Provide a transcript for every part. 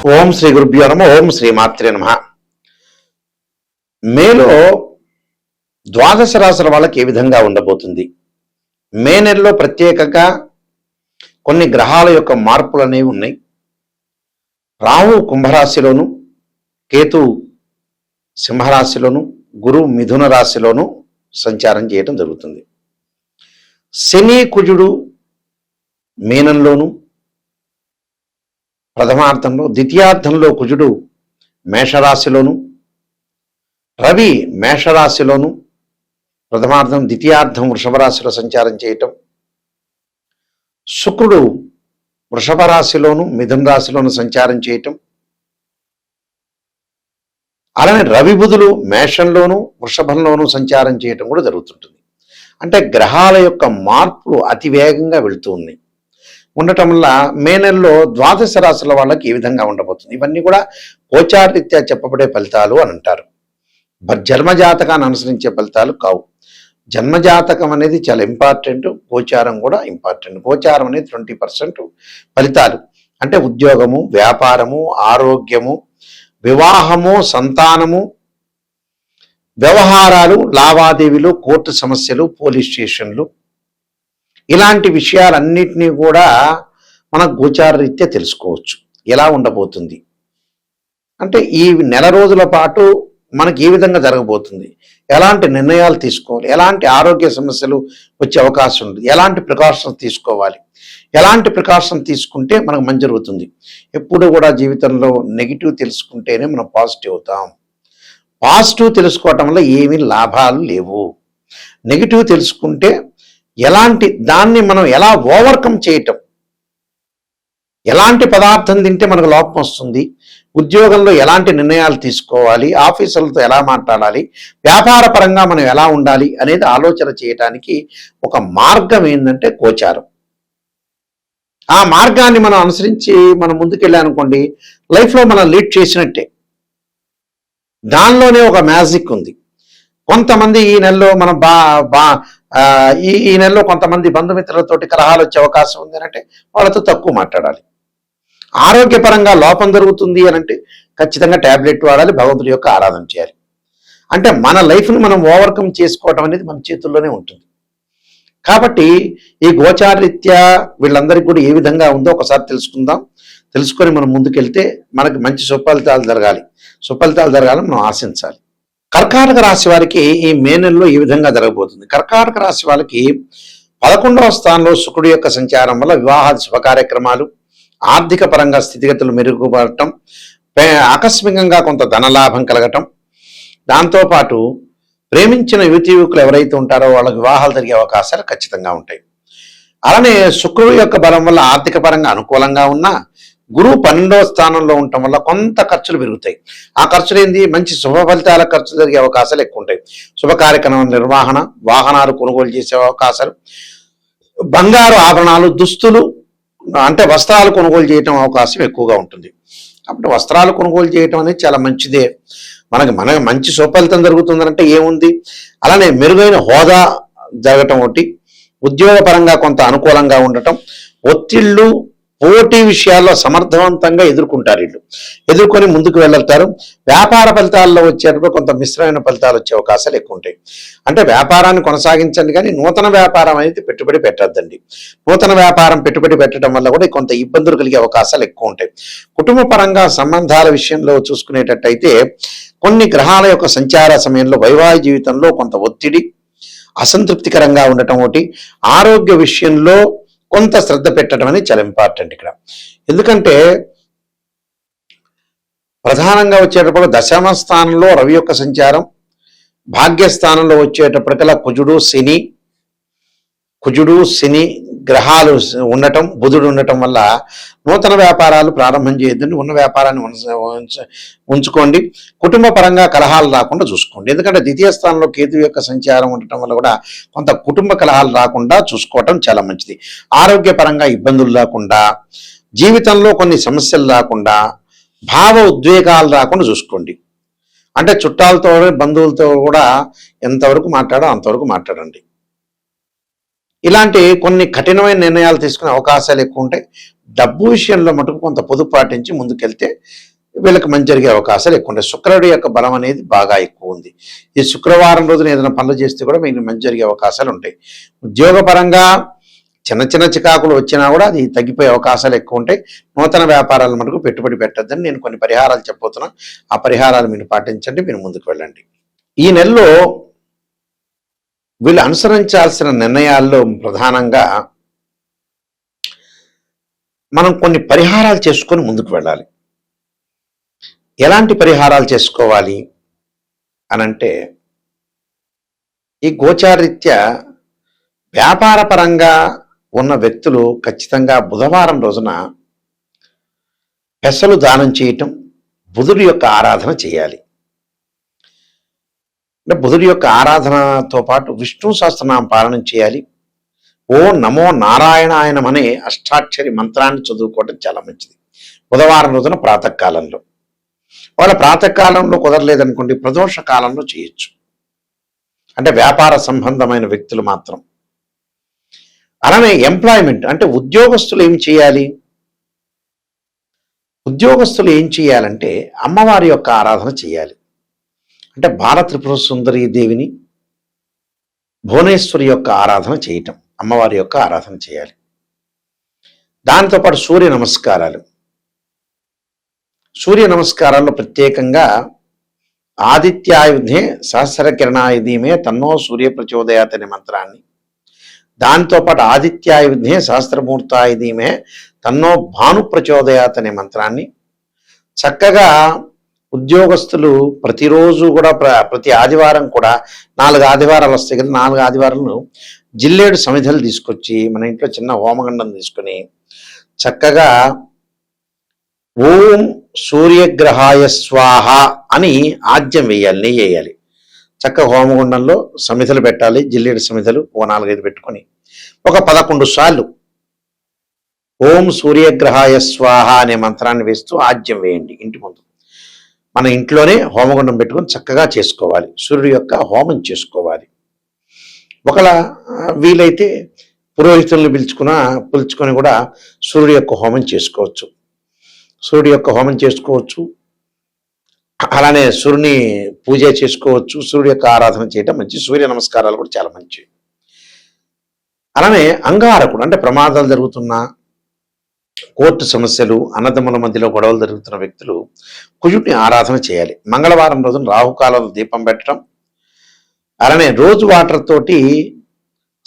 ఓం శ్రీ గురుభ్యో నమః. ఓం శ్రీ మాత్రే నమః. మేలో ద్వాదశ రాశుల వాళ్ళకి ఏ విధంగా ఉండబోతుంది? మే నెలలో ప్రత్యేకంగా కొన్ని గ్రహాల యొక్క మార్పులు అనేవి ఉన్నాయి. రాహు కుంభరాశిలోను, కేతు సింహరాశిలోను, గురు మిథున రాశిలోను సంచారం చేయటం జరుగుతుంది. శని కుజుడు మీనంలోను, ప్రథమార్థంలో, ద్వితీయార్థంలో కుజుడు మేషరాశిలోను, రవి మేషరాశిలోను, ప్రథమార్థం ద్వితీయార్థం వృషభ రాశిలో సంచారం చేయటం, శుక్రుడు వృషభ రాశిలోను మిథున రాశిలోను సంచారం చేయటం, అలానే రవి బుధులు మేషంలోను వృషభంలోను సంచారం చేయటం కూడా జరుగుతుంటుంది. అంటే గ్రహాల యొక్క మార్పులు అతి వేగంగా వెళుతూ ఉన్నాయి. ఉండటం వల్ల మే నెలలో ద్వాదశ రాశుల వాళ్ళకి ఏ విధంగా ఉండబోతుంది? ఇవన్నీ కూడా గోచారరీత్యా చెప్పబడే ఫలితాలు అని అంటారు. జన్మజాతకాన్ని అనుసరించే ఫలితాలు కావు. జన్మజాతకం అనేది చాలా ఇంపార్టెంట్, గోచారం కూడా ఇంపార్టెంట్. గోచారం అనేది 20% ఫలితాలు. అంటే ఉద్యోగము, వ్యాపారము, ఆరోగ్యము, వివాహము, సంతానము, వ్యవహారాలు, లావాదేవీలు, కోర్టు సమస్యలు, పోలీస్ స్టేషన్లు, ఇలాంటి విషయాలన్నిటినీ కూడా మన గోచార రీత్యా తెలుసుకోవచ్చు. ఎలా ఉండబోతుంది అంటే ఈ నెల రోజుల పాటు మనకి ఏ విధంగా జరగబోతుంది, ఎలాంటి నిర్ణయాలు తీసుకోవాలి, ఎలాంటి ఆరోగ్య సమస్యలు వచ్చే అవకాశం ఉంది, ఎలాంటి ప్రికాషన్స్ తీసుకోవాలి, ఎలాంటి ప్రికాషన్ తీసుకుంటే మనకు మంచి జరుగుతుంది. ఎప్పుడు కూడా జీవితంలో నెగిటివ్ తెలుసుకుంటేనే మనం పాజిటివ్ అవుతాం. పాజిటివ్ తెలుసుకోవటం వల్ల ఏమీ లాభాలు లేవు. నెగిటివ్ తెలుసుకుంటే ఎలాంటి దాన్ని మనం ఎలా ఓవర్కమ్ చేయటం, ఎలాంటి పదార్థం తింటే మనకు లోపం వస్తుంది, ఉద్యోగంలో ఎలాంటి నిర్ణయాలు తీసుకోవాలి, ఆఫీసులతో ఎలా మాట్లాడాలి, వ్యాపార పరంగా మనం ఎలా ఉండాలి అనేది ఆలోచన చేయడానికి ఒక మార్గం ఏంటంటే గోచారం. ఆ మార్గాన్ని మనం అనుసరించి మనం ముందుకెళ్ళానుకోండి, లైఫ్లో మనం లీడ్ చేసినట్టే. దానిలోనే ఒక మ్యాజిక్ ఉంది. కొంతమంది ఈ నెలలో మనం ఈ నెలలో కొంతమంది బంధుమిత్రులతోటి కలహాలు వచ్చే అవకాశం ఉంది అంటే వాళ్ళతో తక్కువ మాట్లాడాలి. ఆరోగ్యపరంగా లోపం జరుగుతుంది అని అంటే ఖచ్చితంగా ట్యాబ్లెట్ వాడాలి, భగవంతుడి యొక్క ఆరాధన చేయాలి. అంటే మన లైఫ్ని మనం ఓవర్కమ్ చేసుకోవటం అనేది మన చేతుల్లోనే ఉంటుంది. కాబట్టి ఈ గోచారరీత్యా వీళ్ళందరికీ కూడా ఏ విధంగా ఉందో ఒకసారి తెలుసుకుందాం. తెలుసుకొని మనం ముందుకెళ్తే మనకి మంచి సుఫలితాలు జరగాలని మనం ఆశించాలి. కర్కాటక రాశి వారికి ఈ మే నెలలో ఈ విధంగా జరగబోతుంది. కర్కాటక రాశి వాళ్ళకి 11వ స్థానంలో శుక్రుడి యొక్క సంచారం వల్ల వివాహాది శుభ కార్యక్రమాలు, ఆర్థిక పరంగా స్థితిగతులు మెరుగుపడటం, ఆకస్మికంగా కొంత ధనలాభం కలగటం, దాంతోపాటు ప్రేమించిన యువకులు ఎవరైతే ఉంటారో వాళ్ళ వివాహాలు జరిగే అవకాశాలు ఖచ్చితంగా ఉంటాయి. అలానే శుక్రుడి యొక్క బలం వల్ల ఆర్థిక పరంగా అనుకూలంగా ఉన్నా గురువు 12వ స్థానంలో ఉండటం వల్ల కొంత ఖర్చులు పెరుగుతాయి. ఆ ఖర్చులు ఏంది, మంచి శుభ ఫలితాల ఖర్చులు జరిగే అవకాశాలు ఎక్కువ ఉంటాయి. శుభ కార్యక్రమం నిర్వహణ, వాహనాలు కొనుగోలు చేసే అవకాశాలు, బంగారు ఆభరణాలు, దుస్తులు అంటే వస్త్రాలు కొనుగోలు చేయటం అవకాశం ఎక్కువగా ఉంటుంది. కాబట్టి వస్త్రాలు కొనుగోలు చేయటం అనేది చాలా మంచిదే. మనకి మంచి సుఫలితం జరుగుతుందంటే ఏముంది, అలానే మెరుగైన హోదా జరగటం ఒకటి, ఉద్యోగపరంగా కొంత అనుకూలంగా ఉండటం, ఒత్తిళ్ళు పోటీ విషయాల్లో సమర్థవంతంగా ఎదుర్కొంటారు. ఎదుర్కొని ముందుకు వెళ్తారు. వ్యాపార ఫలితాల్లో వచ్చేటప్పుడు కొంత మిశ్రమైన ఫలితాలు వచ్చే అవకాశాలు ఎక్కువ ఉంటాయి. అంటే వ్యాపారాన్ని కొనసాగించండి, కానీ నూతన వ్యాపారం అనేది పెట్టుబడి పెట్టద్దండి. నూతన వ్యాపారం పెట్టుబడి పెట్టడం వల్ల కూడా కొంత ఇబ్బందులు కలిగే అవకాశాలు ఎక్కువ ఉంటాయి. కుటుంబ పరంగా సంబంధాల విషయంలో చూసుకునేటట్టయితే కొన్ని గ్రహాల యొక్క సంచార సమయంలో వైవాహిక జీవితంలో కొంత ఒత్తిడి, అసంతృప్తికరంగా ఉండటం ఒకటి, ఆరోగ్య విషయంలో కొంత శ్రద్ధ పెట్టడం అనేది చాలా ఇంపార్టెంట్ ఇక్కడ. ఎందుకంటే ప్రధానంగా వచ్చేటప్పుడు దశమ స్థానంలో రవి యొక్క సంచారం, భాగ్యస్థానంలో వచ్చేటప్పటికల్లా కుజుడు శని గ్రహాలు ఉండటం, బుధుడు ఉండటం వల్ల నూతన వ్యాపారాలు ప్రారంభం చేయొద్దండి. ఉన్న వ్యాపారాన్ని ఉంచుకోండి. కుటుంబ పరంగా కలహాలు రాకుండా చూసుకోండి. ఎందుకంటే ద్వితీయ స్థానంలో కేతు యొక్క సంచారం ఉండటం వల్ల కూడా కొంత కుటుంబ కలహాలు రాకుండా చూసుకోవటం చాలా మంచిది. ఆరోగ్యపరంగా ఇబ్బందులు రాకుండా, జీవితంలో కొన్ని సమస్యలు రాకుండా, భావ ఉద్వేగాలు రాకుండా చూసుకోండి. అంటే చుట్టాలతో బంధువులతో కూడా ఎంతవరకు మాట్లాడో అంతవరకు మాట్లాడండి. ఇలాంటి కొన్ని కఠినమైన నిర్ణయాలు తీసుకునే అవకాశాలు ఎక్కువ ఉంటాయి. డబ్బు విషయంలో మటుకు కొంత పొదుపు పాటించి ముందుకెళ్తే వీళ్ళకి మంచి జరిగే అవకాశాలు ఎక్కువ ఉంటాయి. శుక్రుడి యొక్క బలం అనేది బాగా ఎక్కువ ఉంది. ఈ శుక్రవారం రోజున ఏదైనా పనులు చేస్తే కూడా మీకు మంచి జరిగే అవకాశాలు ఉంటాయి. ఉద్యోగపరంగా చిన్న చిన్న చికాకులు వచ్చినా కూడా అది తగ్గిపోయే అవకాశాలు ఎక్కువ ఉంటాయి. నూతన వ్యాపారాల మటుకు పెట్టుబడి పెట్టద్దని నేను కొన్ని పరిహారాలు చెప్పబోతున్నా. ఆ పరిహారాలు మీరు పాటించండి, మీరు ముందుకు వెళ్ళండి. ఈ నెలలో వీళ్ళు అనుసరించాల్సిన నిర్ణయాల్లో ప్రధానంగా మనం కొన్ని పరిహారాలు చేసుకొని ముందుకు వెళ్ళాలి. ఎలాంటి పరిహారాలు చేసుకోవాలి అనంటే, ఈ గోచారీత్యా వ్యాపార పరంగా ఉన్న వ్యక్తులు ఖచ్చితంగా బుధవారం రోజున పెసలు దానం చేయటం, బుధుడి యొక్క ఆరాధన చేయాలి. అంటే బుధుడి యొక్క ఆరాధనతో పాటు విష్ణు సహస్రనామ పాలన చేయాలి. ఓ నమో నారాయణాయనం అనే అష్టాక్షరి మంత్రాన్ని చదువుకోవడం చాలా మంచిది బుధవారం రోజున ప్రాతకాలంలో. వాళ్ళ ప్రాతకాలంలో కుదరలేదనుకోండి, ప్రదోష కాలంలో చేయొచ్చు. అంటే వ్యాపార సంబంధమైన వ్యక్తులు మాత్రం. అలానే ఎంప్లాయ్మెంట్ అంటే ఉద్యోగస్తులు ఏం చేయాలి? ఉద్యోగస్తులు ఏం చేయాలంటే అమ్మవారి యొక్క ఆరాధన చేయాలి. అంటే బాల త్రిపుర సుందరీ దేవిని, భువనేశ్వరి యొక్క ఆరాధన చేయటం, అమ్మవారి యొక్క ఆరాధన చేయాలి. దాంతోపాటు సూర్య నమస్కారాలు. సూర్య నమస్కారాల్లో ప్రత్యేకంగా ఆదిత్యాయుధే సహస్ర కిరణాయుధీమే తన్నో సూర్య ప్రచోదయాత్ అనే మంత్రాన్ని, దాంతోపాటు ఆదిత్యాయుధే సహస్రమూర్తాయుధీమే తన్నో భాను ప్రచోదయాత్ అనే మంత్రాన్ని చక్కగా ఉద్యోగస్తులు ప్రతిరోజు కూడా ప్రతి ఆదివారం కూడా 4 ఆదివారాలు వస్తాయి కదా, 4 ఆదివారాలను జిల్లేడు సమిధలు తీసుకొచ్చి మన ఇంట్లో చిన్న హోమగండం తీసుకుని చక్కగా ఓం సూర్యగ్రహాయ స్వాహ అని ఆజ్యం వేయాలి, నెయ్యి వేయాలి. చక్క హోమగుండంలో సమిధలు పెట్టాలి, జిల్లేడు సమిధలు ఓ 4-5 పెట్టుకొని ఒక 11 సార్లు ఓం సూర్యగ్రహాయ స్వాహ అనే మంత్రాన్ని వేస్తూ ఆజ్యం వేయండి ఇంటి ముందు. మన ఇంట్లోనే హోమగుండం పెట్టుకొని చక్కగా చేసుకోవాలి, సూర్యుడి యొక్క హోమం చేసుకోవాలి. ఒకలా వీలైతే పురోహితులను పిలుచుకొని కూడా సూర్యుడి యొక్క హోమం చేసుకోవచ్చు. సూర్యుడి యొక్క హోమం చేసుకోవచ్చు, అలానే సూర్యుని పూజ చేసుకోవచ్చు. సూర్యుడి యొక్క ఆరాధన చేయటం మంచి. సూర్య నమస్కారాలు కూడా చాలా మంచి. అలానే అంగారకుడు అంటే ప్రమాదాలు జరుగుతున్న, కోర్టు సమస్యలు, అన్నదమ్ముల మధ్యలో గొడవలు జరుగుతున్న వ్యక్తులు కుజుడిని ఆరాధన చేయాలి. మంగళవారం రోజున రాహుకాలంలో దీపం పెట్టడం, అలానే రోజు వాటర్ తోటి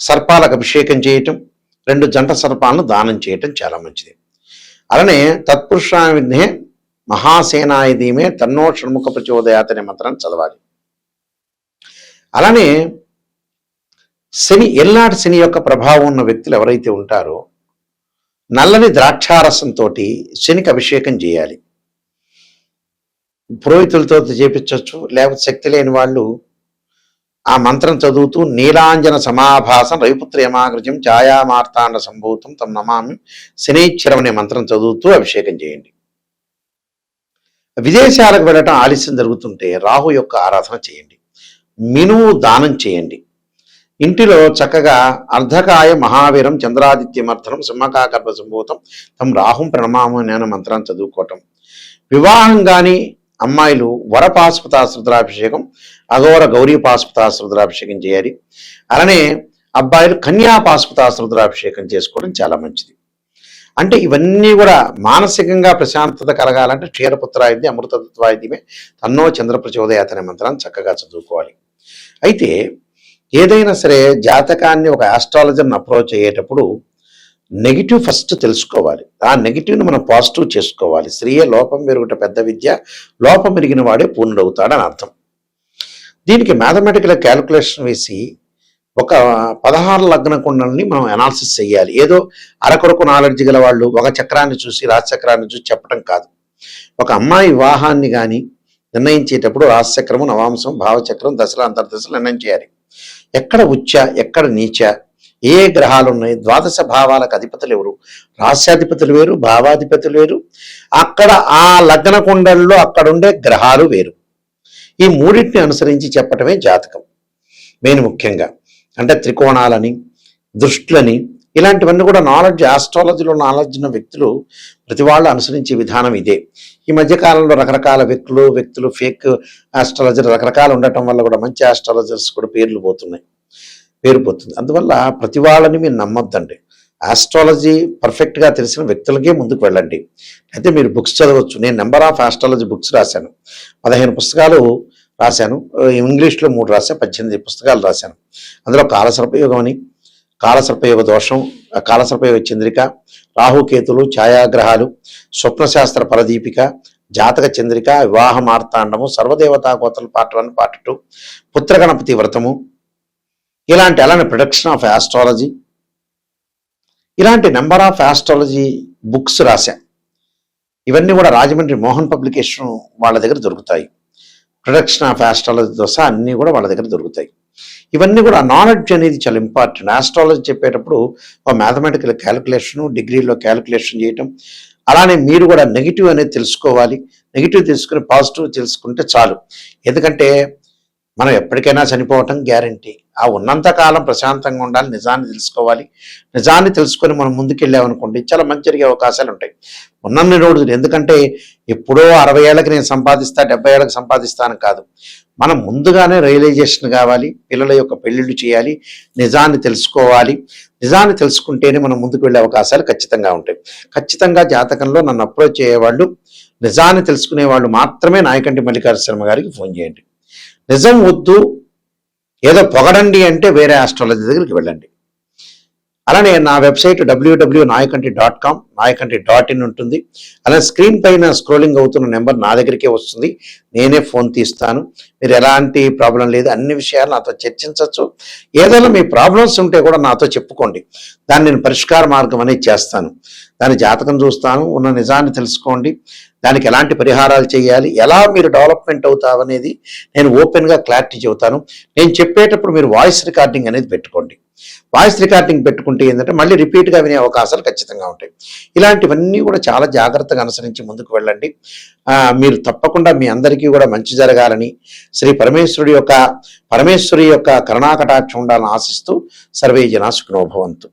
సర్పాలకు అభిషేకం చేయటం, 2 జంట సర్పాలను దానం చేయటం చాలా మంచిది. అలానే తత్పురుషావిధే మహాసేనాయుధీమే తన్నో షణ్ముఖ ప్రచోదయాత్ అనే మంత్రాన్ని చదవాలి. అలానే శని, ఎల్లాటి శని యొక్క ప్రభావం ఉన్న వ్యక్తులు ఎవరైతే ఉంటారో నల్లని ద్రాక్షారసంతో శనికి అభిషేకం చేయాలి. పురోహితులతో చేపించవచ్చు, లేకపోతే శక్తి లేని వాళ్ళు ఆ మంత్రం చదువుతూ నీలాంజన సమాభాసం రవిపుత్రయమాగ్రజం ఛాయామార్తాండ సంభూతం తమ నమామి శనైశ్వరం అనే మంత్రం చదువుతూ అభిషేకం చేయండి. విదేశాలకు వెళ్ళటం ఆలస్యం జరుగుతుంటే రాహు యొక్క ఆరాధన చేయండి. మినుము దానం చేయండి. ఇంటిలో చక్కగా అర్ధకాయ మహావీరం చంద్రాదిత్యమర్థనం సింహకాకర్భ సంభూతం తమ రాహుం ప్రణమాము అనే మంత్రాన్ని చదువుకోవటం. వివాహం కానీ అమ్మాయిలు వరపాశుపతాస్ రుద్రాభిషేకం, అఘోర గౌరీ పాశుపతాస్ రుద్రాభిషేకం చేయాలి. అలానే అబ్బాయిలు కన్యాపాశుపతాస్ రుద్రాభిషేకం చేసుకోవడం చాలా మంచిది. అంటే ఇవన్నీ కూడా మానసికంగా ప్రశాంతత కలగాలంటే క్షీరపుత్రాయుధి అమృతత్వాయుధిమే తన్నో చంద్ర ప్రచోదయాత్ అనే మంత్రాన్ని చక్కగా చదువుకోవాలి. అయితే ఏదైనా సరే జాతకాన్ని ఒక ఆస్ట్రాలజర్ని అప్రోచ్ అయ్యేటప్పుడు నెగిటివ్ ఫస్ట్ తెలుసుకోవాలి. ఆ నెగిటివ్ని మనం పాజిటివ్ చేసుకోవాలి. స్త్రీయే లోపం మెరుగుట పెద్ద విద్య, లోపం మెరిగిన వాడే పూర్ణుడవుతాడని అర్థం. దీనికి మ్యాథమెటికల్ క్యాలిక్యులేషన్ వేసి ఒక 16 లగ్న కుండల్ని మనం అనాలిసిస్ చేయాలి. ఏదో అరకొరకు నాలెడ్జ్ గల వాళ్ళు ఒక చక్రాన్ని చూసి రాశిచక్రాన్ని చూసి చెప్పడం కాదు. ఒక అమ్మాయి వివాహాన్ని కానీ నిర్ణయించేటప్పుడు రాశిచక్రము, నవాంశం, భావచక్రం, దశల అంతర్దశలు నిర్ణయం చేయాలి. ఎక్కడ ఉచ్చ, ఎక్కడ నీచ, ఏ గ్రహాలు ఉన్నాయి, ద్వాదశ భావాలకు అధిపతులు ఎవరు, రాశ్యాధిపతులు వేరు, భావాధిపతులు వేరు, అక్కడ ఆ లగ్న కుండల్లో అక్కడుండే గ్రహాలు వేరు. ఈ మూడింటిని అనుసరించి చెప్పటమే జాతకం. మెయిన్ ముఖ్యంగా అంటే త్రికోణాలని, దృష్టిలని, ఇలాంటివన్నీ కూడా నాలెడ్జ్, ఆస్ట్రాలజీలో నాలెడ్జ్ ఉన్న వ్యక్తులు ప్రతి వాళ్ళు అనుసరించే విధానం ఇదే. ఈ మధ్య కాలంలో రకరకాల వ్యక్తులు ఫేక్ ఆస్ట్రాలజర్ రకరకాలు ఉండటం వల్ల కూడా మంచి ఆస్ట్రాలజర్స్ కూడా పేరు పోతుంది. అందువల్ల ప్రతి వాళ్ళని మీరు నమ్మొద్దండి. ఆస్ట్రాలజీ పర్ఫెక్ట్గా తెలిసిన వ్యక్తులకే ముందుకు వెళ్ళండి. అయితే మీరు బుక్స్ చదవచ్చు. నేను నెంబర్ ఆఫ్ ఆస్ట్రాలజీ బుక్స్ రాశాను, 15 పుస్తకాలు రాశాను. ఇంగ్లీష్లో 3 రాశాను, 18 పుస్తకాలు రాశాను. అందులో కాలసర్పయోగం అని, కాలసర్పయోగ దోషం, కాలసర్పయోగ చంద్రిక, రాహుకేతులు, ఛాయాగ్రహాలు, స్వప్నశాస్త్ర పరదీపిక, జాతక చంద్రిక, వివాహ మార్తాండము, సర్వదేవతా గోత్రాలు పార్ట్ 1, పార్ట్ 2, పుత్రగణపతి వ్రతము, అలానే ప్రొడక్షన్ ఆఫ్ ఆస్ట్రాలజీ, ఇలాంటి నెంబర్ ఆఫ్ ఆస్ట్రాలజీ బుక్స్ రాశా. ఇవన్నీ కూడా రాజమండ్రి మోహన్ పబ్లికేషన్ వాళ్ళ దగ్గర దొరుకుతాయి. ప్రొడక్షన్ ఆఫ్ ఆస్ట్రాలజీతో సహా అన్నీ కూడా వాళ్ళ దగ్గర దొరుకుతాయి. ఇవన్నీ కూడా నాలెడ్జ్ అనేది చాలా ఇంపార్టెంట్. ఆస్ట్రాలజీ చెప్పేటప్పుడు ఒక మ్యాథమెటికల్ క్యాలిక్యులేషను, డిగ్రీలో క్యాలిక్యులేషన్ చేయటం, అలానే మీరు కూడా నెగిటివ్ అనేది తెలుసుకోవాలి. నెగిటివ్ తెలుసుకుని పాజిటివ్ తెలుసుకుంటే చాలు. ఎందుకంటే మనం ఎప్పటికైనా చనిపోవటం గ్యారంటీ. ఆ ఉన్నంత కాలం ప్రశాంతంగా ఉండాలి, నిజాన్ని తెలుసుకోవాలి. నిజాన్ని తెలుసుకొని మనం ముందుకెళ్ళామనుకోండి చాలా మంచి జరిగే అవకాశాలు ఉంటాయి. ఉన్నన్ని రోజులు, ఎందుకంటే ఎప్పుడో 60 ఏళ్ళకి నేను సంపాదిస్తా, 70 ఏళ్ళకి సంపాదిస్తాను కాదు. మనం ముందుగానే రియలైజేషన్ కావాలి, పిల్లల యొక్క పెళ్ళిళ్ళు చేయాలి, నిజాన్ని తెలుసుకోవాలి. నిజాన్ని తెలుసుకుంటేనే మనం ముందుకు వెళ్ళే అవకాశాలు ఖచ్చితంగా ఉంటాయి. ఖచ్చితంగా జాతకంలో నన్ను అప్రోచ్ అయ్యేవాళ్ళు, నిజాన్ని తెలుసుకునే వాళ్ళు మాత్రమే నాయకంటి మల్లికార్జున శర్మ గారికి ఫోన్ చేయండి. నిజం వద్దు, ఏదో పొగడండి అంటే వేరే ఆస్ట్రాలజీ దగ్గరికి వెళ్ళండి. అలానే నా వెబ్సైట్ www.nayakanti.com, nayakanti.in ఉంటుంది. అలా స్క్రీన్ పైన స్క్రోలింగ్ అవుతున్న నెంబర్ నా దగ్గరికే వస్తుంది. నేనే ఫోన్ తీస్తాను. మీరు ఎలాంటి ప్రాబ్లం లేదు, అన్ని విషయాలు నాతో చర్చించవచ్చు. ఏదైనా మీ ప్రాబ్లమ్స్ ఉంటే కూడా నాతో చెప్పుకోండి. దాన్ని నేను పరిష్కార మార్గం అనేది చేస్తాను. దాని జాతకం చూస్తాను, ఉన్న నిజాన్ని తెలుసుకోండి, దానికి ఎలాంటి పరిహారాలు చేయాలి, ఎలా మీరు డెవలప్మెంట్ అవుతారు అనేది నేను ఓపెన్గా క్లారిటీ చెబుతాను. నేను చెప్పేటప్పుడు మీరు వాయిస్ రికార్డింగ్ అనేది పెట్టుకోండి. వాయిస్ రికార్డింగ్ పెట్టుకుంటే ఏంటంటే మళ్ళీ రిపీట్గా వినే అవకాశాలు ఖచ్చితంగా ఉంటాయి. ఇలాంటివన్నీ కూడా చాలా జాగ్రత్తగా అనుసరించి ముందుకు వెళ్ళండి. మీరు తప్పకుండా మీ అందరికీ కూడా మంచి జరగాలని, శ్రీ పరమేశ్వరి యొక్క కరుణాకటాక్షం ఉండాలని ఆశిస్తూ సర్వే జనా సుఖినో భవంతు.